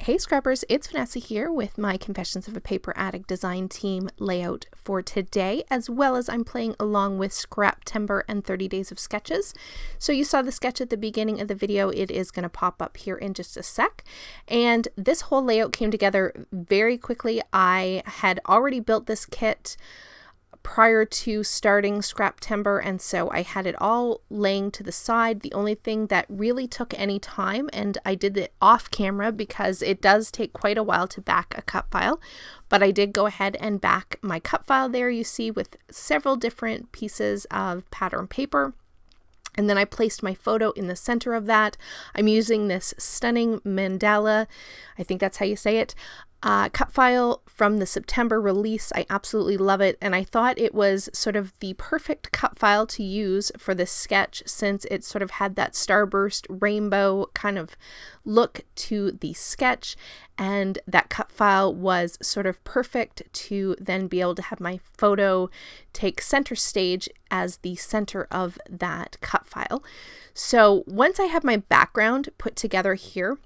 Hey Scrubbers, it's Vanessa here with my Confessions of a Paper Addict design team layout for today, as well as I'm playing along with Scraptember and 30 Days of Sketches. So you saw the sketch at the beginning of the video. It is going to pop up here in just a sec. And this whole layout came together very quickly. I had already built this kit prior to starting Scraptember, and so I had it all laying to the side. The only thing that really took any time, and I did it off camera because it does take quite a while to back a cut file, but I did go ahead and back my cut file there, you see, with several different pieces of pattern paper. And then I placed my photo in the center of that. I'm using this stunning mandala, I think that's how you say it, cut file from the September release. I absolutely love it, and I thought it was sort of the perfect cut file to use for this sketch since it sort of had that starburst rainbow kind of look to the sketch, and that cut file was sort of perfect to then be able to have my photo take center stage as the center of that cut file. So once I have my background put together here,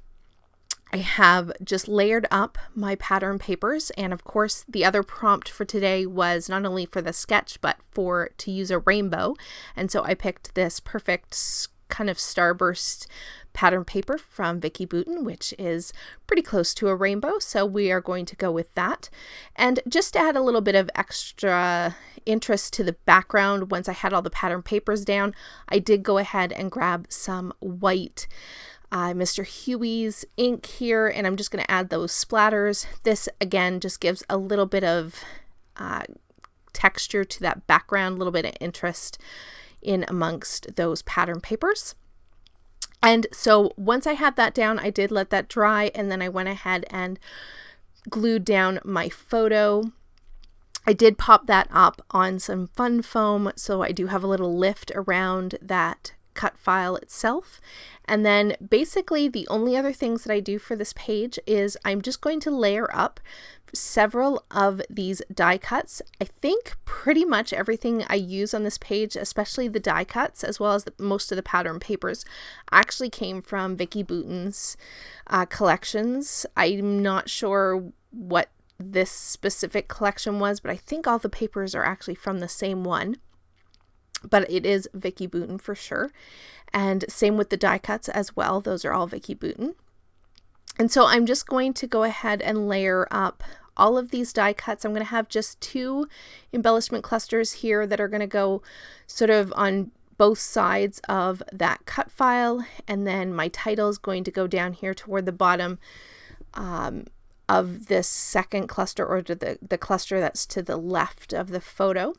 I have just layered up my pattern papers, and of course the other prompt for today was not only for the sketch but for to use a rainbow, and so I picked this perfect kind of starburst pattern paper from Vicki Boutin, which is pretty close to a rainbow, so we are going to go with that. And just to add a little bit of extra interest to the background, once I had all the pattern papers down, I did go ahead and grab some white Mr. Huey's ink here, and I'm just going to add those splatters. This again just gives a little bit of texture to that background, a little bit of interest in amongst those pattern papers. And so once I had that down, I did let that dry, and then I went ahead and glued down my photo. I did pop that up on some fun foam, so I do have a little lift around that cut file itself. And then basically the only other things that I do for this page is I'm just going to layer up several of these die cuts. I think pretty much everything I use on this page, especially the die cuts as well as most of the pattern papers, actually came from Vicki Boutin's collections. I'm not sure what this specific collection was, but I think all the papers are actually from the same one. But it is Vicki Boutin for sure. And same with the die cuts as well. Those are all Vicki Boutin. And so I'm just going to go ahead and layer up all of these die cuts. I'm going to have just two embellishment clusters here that are going to go sort of on both sides of that cut file. And then my title is going to go down here toward the bottom of this second cluster, or to the cluster that's to the left of the photo.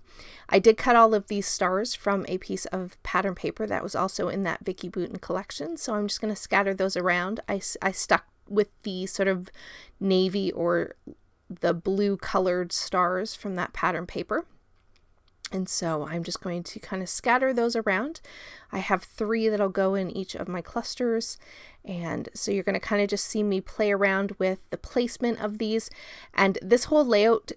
I did cut all of these stars from a piece of pattern paper that was also in that Vicki Boutin collection, so I'm just going to scatter those around. I stuck with the sort of navy or the blue colored stars from that pattern paper. And so I'm just going to kind of scatter those around. I have 3 that'll go in each of my clusters. And so you're going to kind of just see me play around with the placement of these. And this whole layout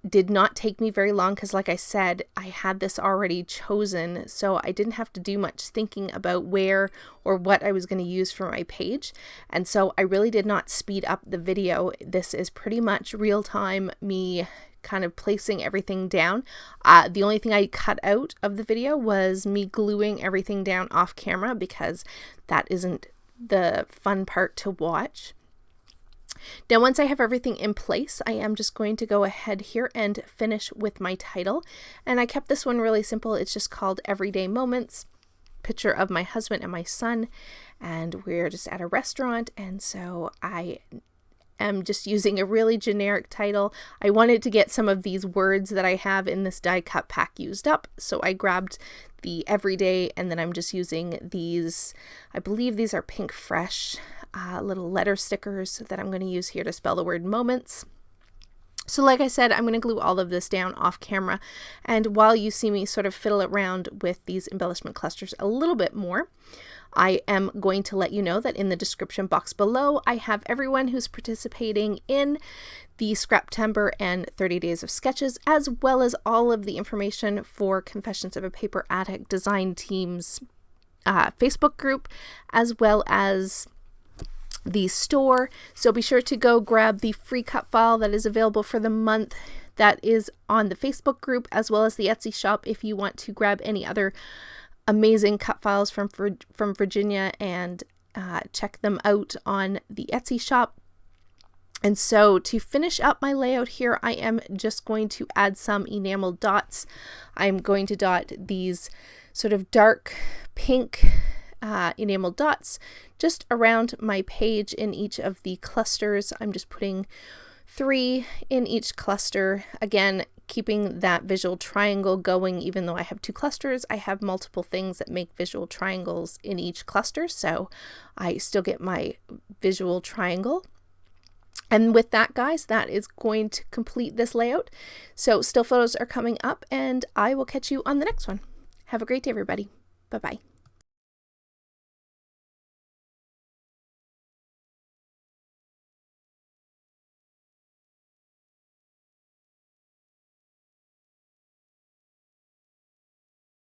did not take me very long because, like I said, I had this already chosen. So I didn't have to do much thinking about where or what I was going to use for my page. And so I really did not speed up the video. This is pretty much real time, me kind of placing everything down. The only thing I cut out of the video was me gluing everything down off camera because that isn't the fun part to watch. Now once I have everything in place, I am just going to go ahead here and finish with my title. And I kept this one really simple. It's just called Everyday Moments. Picture of my husband and my son, and we're just at a restaurant, and so I am just using a really generic title. I wanted to get some of these words that I have in this die cut pack used up, so I grabbed the everyday, and then I'm just using these, I believe these are Pink Fresh little letter stickers that I'm going to use here to spell the word moments. So like I said, I'm going to glue all of this down off camera, and while you see me sort of fiddle around with these embellishment clusters a little bit more, I am going to let you know that in the description box below, I have everyone who's participating in the Scraptember and 30 Days of Sketches, as well as all of the information for Confessions of a Paper Addict design team's Facebook group, as well as the store. So be sure to go grab the free cut file that is available for the month. That is on the Facebook group as well as the Etsy shop if you want to grab any other amazing cut files from Virginia and check them out on the Etsy shop. And so to finish up my layout here, I am just going to add some enamel dots. I'm going to dot these sort of dark pink enamel dots just around my page in each of the clusters. I'm just putting 3 in each cluster. Again, keeping that visual triangle going. Even though I have 2 clusters, I have multiple things that make visual triangles in each cluster, so I still get my visual triangle. And with that, guys, that is going to complete this layout. So still photos are coming up, and I will catch you on the next one. Have a great day, everybody. Bye-bye.